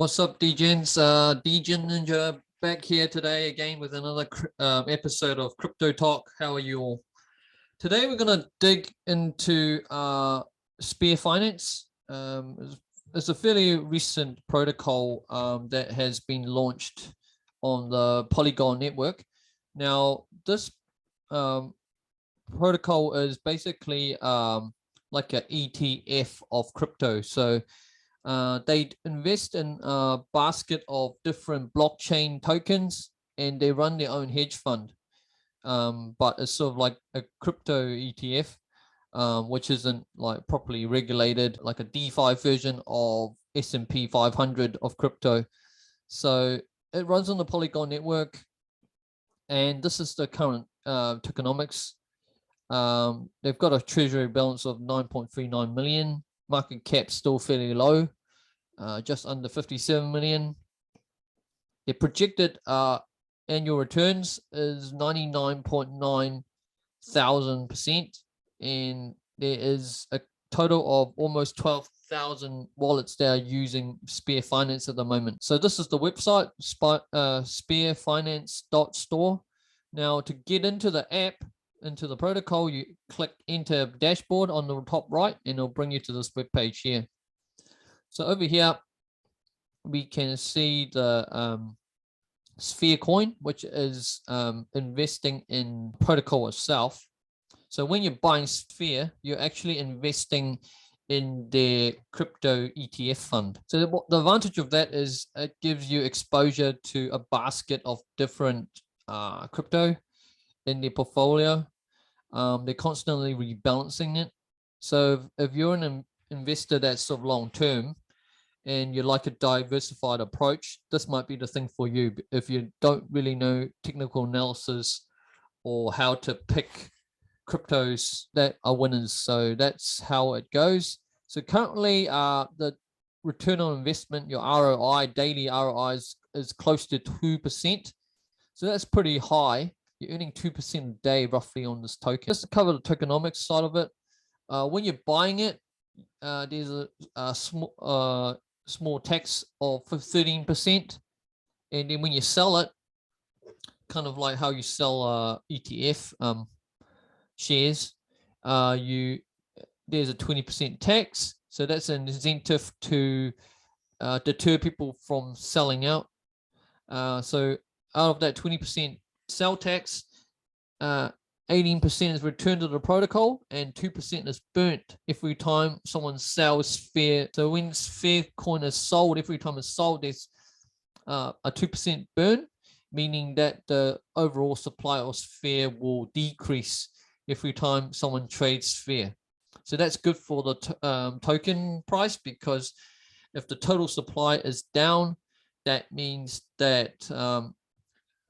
What's up, DGens? DGen Ninja back here today again with another episode of Crypto Talk. How are you all? Today we're going to dig into Sphere Finance. It's a fairly recent protocol that has been launched on the Polygon network. Now, this protocol is basically like an ETF of crypto. So they invest in a basket of different blockchain tokens and they run their own hedge fund. But it's sort of like a crypto ETF, which isn't like properly regulated, like a DeFi version of S&P 500 of crypto. So it runs on the Polygon network. And this is the current tokenomics. They've got a treasury balance of 9.39 million. Market cap still fairly low, just under 57 million. Their projected annual returns is 99.9,000%, and there is a total of almost 12,000 wallets that are using Sphere Finance at the moment. So this is the website, spherefinance.store. Now, to get into the app, into the protocol, you click enter dashboard on the top right and it'll bring you to this web page here. So over here we can see the Sphere coin, which is investing in protocol itself. So when you're buying Sphere, you're actually investing in their crypto ETF fund. So the advantage of that is it gives you exposure to a basket of different crypto in their portfolio. They're constantly rebalancing it. So if you're an investor that's sort of long term and you like a diversified approach, this might be the thing for you. If you don't really know technical analysis or how to pick cryptos that are winners. So that's how it goes. So currently the return on investment, your ROI, daily ROI is close to 2%. So that's pretty high. You're earning 2% a day roughly on this token. Just to cover the tokenomics side of it, when you're buying it, there's a small tax of 13%, and then when you sell it, kind of like how you sell ETF shares, there's a 20% tax. So that's an incentive to deter people from selling out. So out of that 20% sell tax, 18% is returned to the protocol and 2% is burnt every time someone sells Sphere. So when Sphere coin is sold, every time it's sold, there's a 2% burn, meaning that the overall supply of Sphere will decrease every time someone trades Sphere. So that's good for the token price, because if the total supply is down, that means that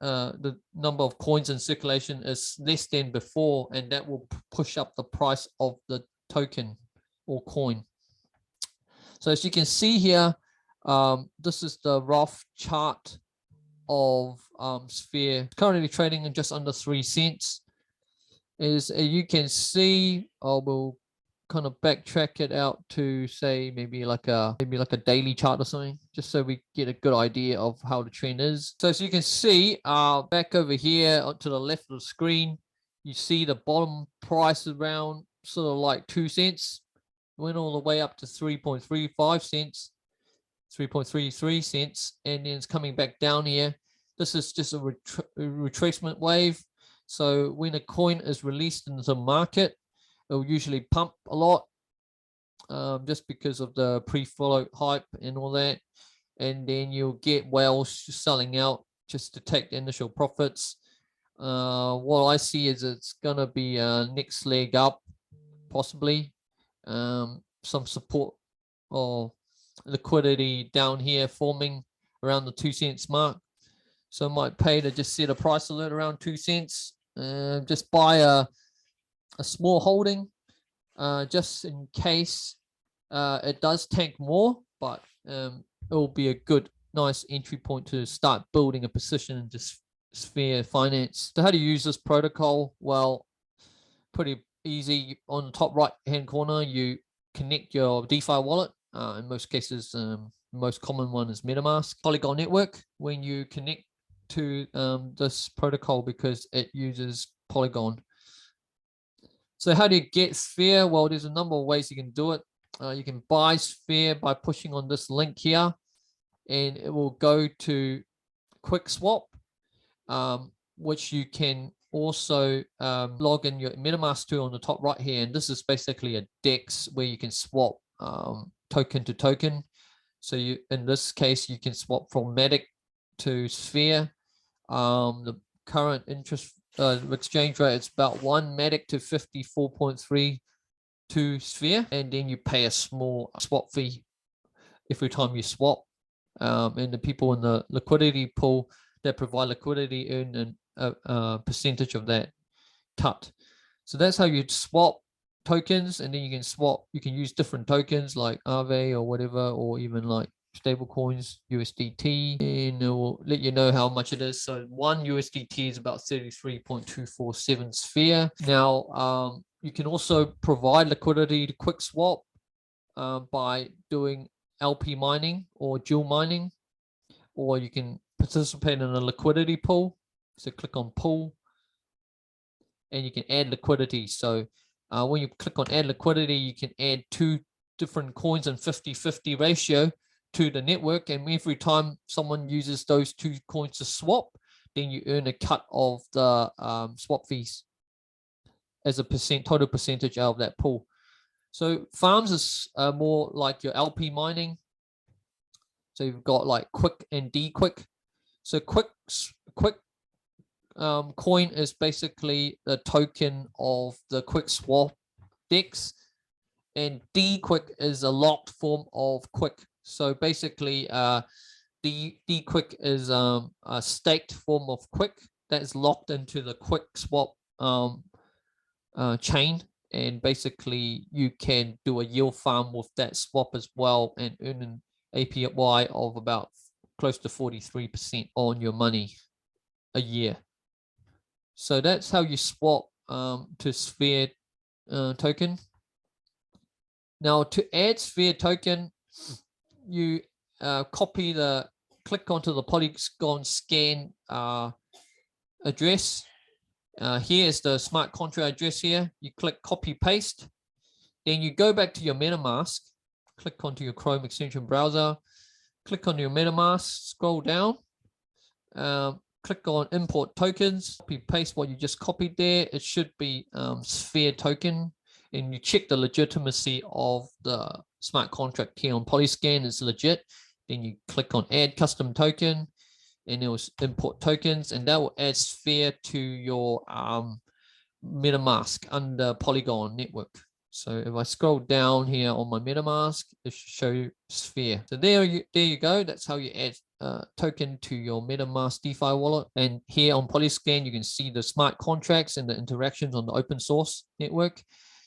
the number of coins in circulation is less than before, and that will push up the price of the token or coin. So as you can see here, this is the rough chart of Sphere, currently trading in just under 3 cents. As you can see, we'll kind of backtrack it out to say maybe like a daily chart or something, just so we get a good idea of how the trend is. So as you can see, back over here to the left of the screen, you see the bottom price around sort of like 2 cents, went all the way up to 3.35 cents, 3.33 cents, and then it's coming back down here. This is just a retracement wave. So when a coin is released into the market, it'll usually pump a lot, just because of the pre-float hype and all that. And then you'll get whales selling out just to take the initial profits. What I see is it's going to be a next leg up, possibly. Some support or liquidity down here forming around the 2 cents mark. So it might pay to just set a price alert around 2 cents. Just buy a small holding, just in case it does tank more, but it will be a good, nice entry point to start building a position in just Sphere Finance. So how to use this protocol? Well, pretty easy. On the top right hand corner, you connect your DeFi wallet. In most cases, most common one is MetaMask. Polygon network, when you connect to this protocol, because it uses Polygon. So how do you get Sphere? Well, there's a number of ways you can do it. You can buy Sphere by pushing on this link here, and it will go to Quickswap, which you can also log in your MetaMask to on the top right here. And this is basically a DEX where you can swap token to token. So you, in this case, you can swap from Matic to Sphere. The current interest exchange rate, it's about 1 Matic to 54.32 Sphere, and then you pay a small swap fee every time you swap. And the people in the liquidity pool that provide liquidity earn a percentage of that cut. So that's how you swap tokens, and then you can swap. You can use different tokens like Aave or whatever, or even like stable coins, USDT, and it will let you know how much it is. So 1 USDT is about 33.247 Sphere. Now, you can also provide liquidity to Quickswap by doing LP mining or dual mining, or you can participate in a liquidity pool. So click on pool, and you can add liquidity. So when you click on add liquidity, you can add 2 different coins in 50-50 ratio to the network, and every time someone uses those 2 coins to swap, then you earn a cut of the swap fees as a total percentage out of that pool. So farms is more like your LP mining. So you've got like Quick and D-Quick. So Quick coin is basically the token of the Quickswap DEX, and D-Quick is a locked form of Quick. So basically, D-Quick is a staked form of Quick that is locked into the Quickswap chain, and basically you can do a yield farm with that swap as well and earn an APY of about close to 43% on your money a year. So that's how you swap to Sphere token. Now, to add Sphere token, you click onto the polygon scan address. Here's the smart contract address here. You click copy paste, then you go back to your MetaMask, click onto your Chrome extension browser, click on your MetaMask, scroll down, click on import tokens, copy paste what you just copied there. It should be Sphere token, and you check the legitimacy of the smart contract here on Polyscan. It's legit. Then you click on add custom token, and it will import tokens, and that will add Sphere to your MetaMask under Polygon network. So if I scroll down here on my MetaMask, it should show you Sphere. So there you go. That's how you add token to your MetaMask DeFi wallet. And here on Polyscan, you can see the smart contracts and the interactions on the open source network.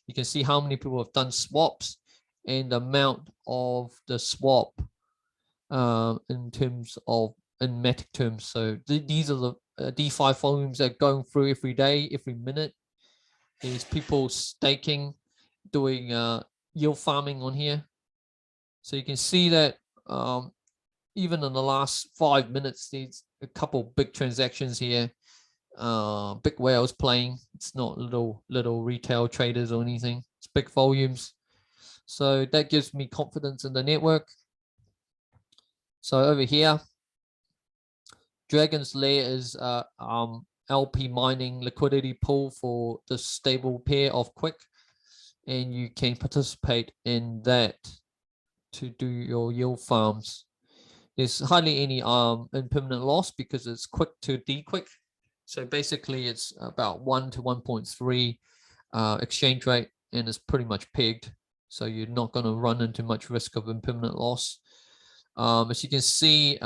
You can see how many people have done swaps and the amount of the swap in terms of in Matic terms. So these are the DeFi volumes that are going through every day, every minute. There's people staking, doing yield farming on here. So you can see that even in the last 5 minutes, there's a couple big transactions here. Big whales playing. It's not little retail traders or anything. It's big volumes. So that gives me confidence in the network. So over here, Dragon's Lair is LP mining liquidity pool for the stable pair of Quick, and you can participate in that to do your yield farms. There's hardly any impermanent loss because it's Quick to D-Quick. So basically it's about 1 to 1.3 exchange rate, and it's pretty much pegged. So you're not going to run into much risk of impermanent loss. As you can see,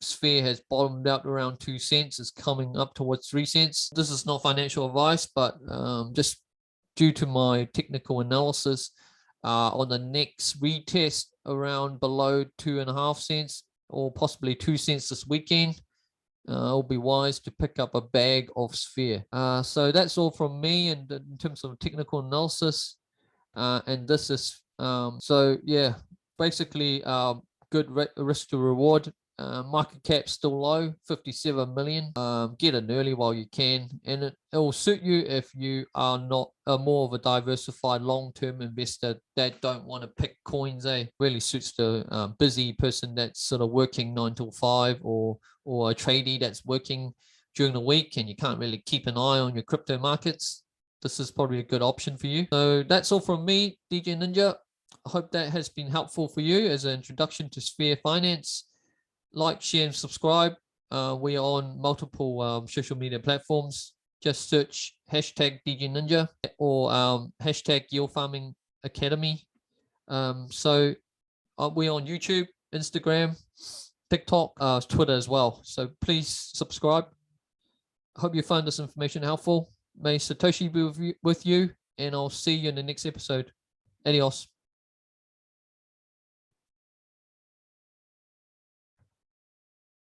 Sphere has bottomed out around 2 cents. It's coming up towards 3 cents. This is not financial advice, but just due to my technical analysis, on the next retest around below 2.5 cents or possibly 2 cents this weekend, it'll be wise to pick up a bag of Sphere. So that's all from me in terms of technical analysis. And this is, so yeah, basically good risk to reward. Market cap still low, 57 million. Get in early while you can, and it will suit you if you are not more of a diversified long-term investor that don't want to pick coins. Really suits the busy person that's sort of working 9 to 5, or a tradie that's working during the week and you can't really keep an eye on your crypto markets. This is probably a good option for you. So that's all from me, DJ Ninja. I hope that has been helpful for you as an introduction to Sphere Finance. Like, share, and subscribe. We are on multiple social media platforms. Just search hashtag DJ Ninja or hashtag Yield Farming Academy. So we're on YouTube, Instagram, TikTok, Twitter as well. So please subscribe. Hope you found this information helpful. May Satoshi be with you, and I'll see you in the next episode. Adios.